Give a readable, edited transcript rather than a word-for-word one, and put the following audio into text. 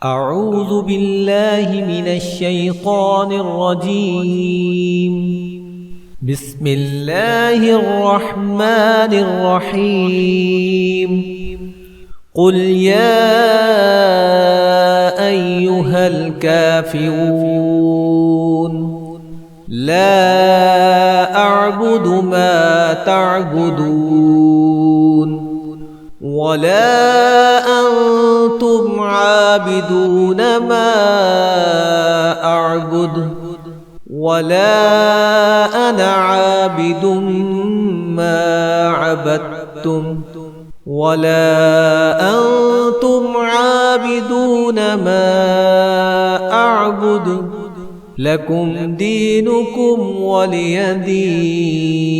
أعوذ بالله من الشيطان الرجيم. بسم الله الرحمن الرحيم. قل يا أيها الكافرون لا أعبد ما تعبدون ولا أنتم عابدون ما أعبد ولا أنا عابد ما عبدتم ولا أنتم عابدون ما أعبد لكم دينكم ولي دين.